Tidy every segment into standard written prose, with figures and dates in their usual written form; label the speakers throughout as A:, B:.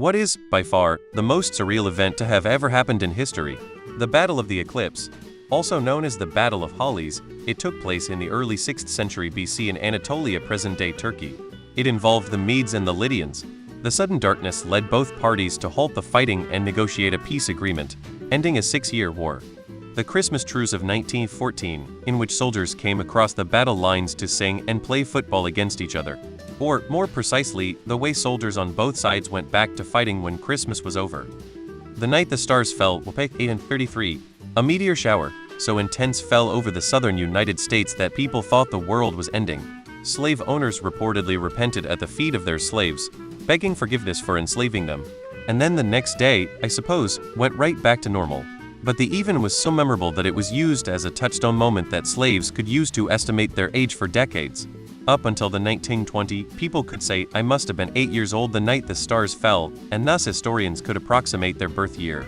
A: What is, by far, the most surreal event to have ever happened in history? The Battle of the Eclipse. Also known as the Battle of Hollies, it took place in the early 6th century BC in Anatolia, present-day Turkey. It involved the Medes and the Lydians. The sudden darkness led both parties to halt the fighting and negotiate a peace agreement, ending a 6-year war. The Christmas truce of 1914, in which soldiers came across the battle lines to sing and play football against each other. Or, more precisely, the way soldiers on both sides went back to fighting when Christmas was over. The night the stars fell, 1833, a meteor shower so intense fell over the southern United States that people thought the world was ending. Slave owners reportedly repented at the feet of their slaves, begging forgiveness for enslaving them. And then the next day, I suppose, went right back to normal. But the even was so memorable that it was used as a touchstone moment that slaves could use to estimate their age for decades. Up until the 1920, people could say, I must have been 8 years old the night the stars fell, and thus historians could approximate their birth year.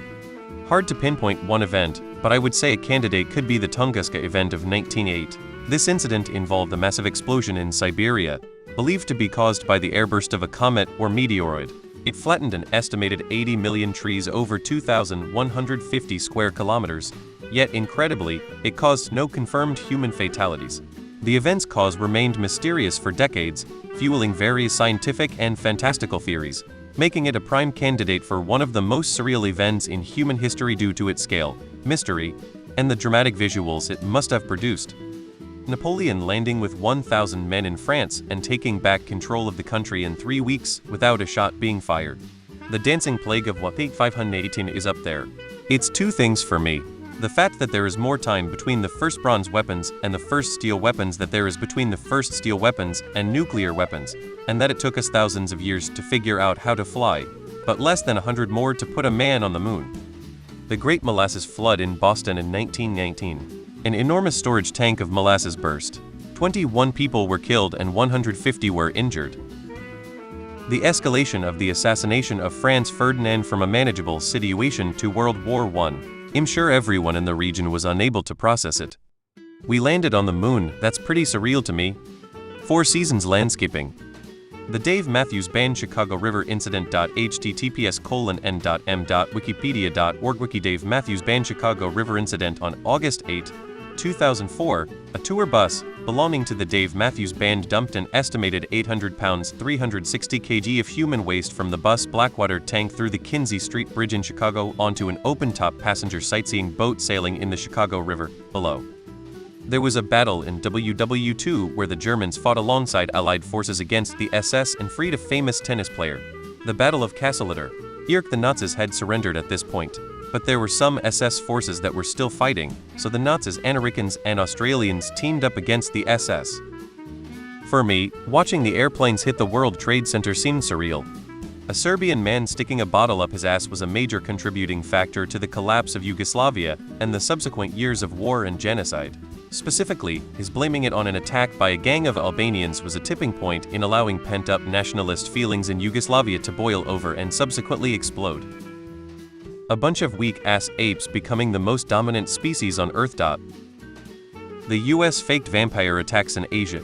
A: Hard to pinpoint one event, but I would say a candidate could be the Tunguska event of 1908. This incident involved a massive explosion in Siberia, believed to be caused by the airburst of a comet or meteoroid. It flattened an estimated 80 million trees over 2,150 square kilometers, yet incredibly, it caused no confirmed human fatalities. The event's cause remained mysterious for decades, fueling various scientific and fantastical theories, making it a prime candidate for one of the most surreal events in human history due to its scale, mystery, and the dramatic visuals it must have produced. Napoleon landing with 1,000 men in France and taking back control of the country in 3 weeks without a shot being fired. The dancing plague of 518 is up there. It's two things for me. The fact that there is more time between the first bronze weapons and the first steel weapons than there is between the first steel weapons and nuclear weapons, and that it took us thousands of years to figure out how to fly, but less than 100 more to put a man on the moon. The Great Molasses Flood in Boston in 1919. An enormous storage tank of molasses burst. 21 people were killed and 150 were injured. The escalation of the assassination of Franz Ferdinand from a manageable situation to World War I. I'm sure everyone in the region was unable to process it. We landed on the moon, that's pretty surreal to me. Four Seasons landscaping. The Dave Matthews Band Chicago River Incident. https://n.m.wikipedia.org Wiki Dave Matthews Band Chicago River Incident on August 8, 2004, a tour bus belonging to the Dave Matthews Band dumped an estimated 800 pounds 360 kg of human waste from the bus Blackwater tank through the Kinzie Street Bridge in Chicago onto an open-top passenger sightseeing boat sailing in the Chicago River, below. There was a battle in WW2 where the Germans fought alongside Allied forces against the SS and freed a famous tennis player. The Battle of Kasseliter. The Nazis had surrendered at this point, but there were some SS forces that were still fighting, so the Nazis, Americans, and Australians teamed up against the SS. For me, watching the airplanes hit the World Trade Center seemed surreal. A Serbian man sticking a bottle up his ass was a major contributing factor to the collapse of Yugoslavia and the subsequent years of war and genocide. Specifically, his blaming it on an attack by a gang of Albanians was a tipping point in allowing pent-up nationalist feelings in Yugoslavia to boil over and subsequently explode. A bunch of weak-ass apes becoming the most dominant species on Earth. The US faked vampire attacks in Asia.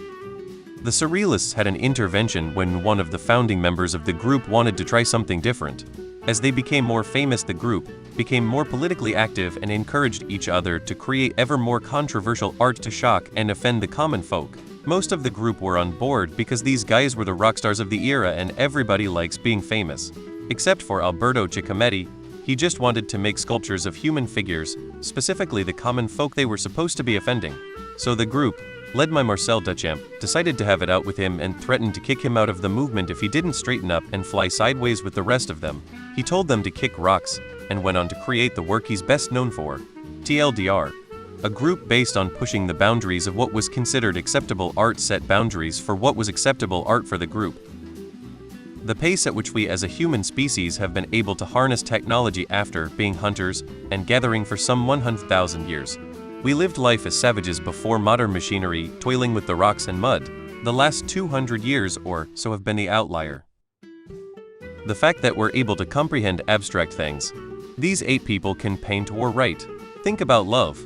A: The Surrealists had an intervention when one of the founding members of the group wanted to try something different. As they became more famous, the group became more politically active and encouraged each other to create ever more controversial art to shock and offend the common folk. Most of the group were on board because these guys were the rock stars of the era and everybody likes being famous. Except for Alberto Giacometti, he just wanted to make sculptures of human figures, specifically the common folk they were supposed to be offending. So the group, led by Marcel Duchamp, decided to have it out with him and threatened to kick him out of the movement if he didn't straighten up and fly sideways with the rest of them. He told them to kick rocks, and went on to create the work he's best known for, TLDR. A group based on pushing the boundaries of what was considered acceptable art set boundaries for what was acceptable art for the group. The pace at which we as a human species have been able to harness technology after being hunters and gathering for some 100,000 years. We lived life as savages before modern machinery, toiling with the rocks and mud. The last 200 years or so have been the outlier. The fact that we're able to comprehend abstract things. These 8 people can paint or write. Think about love.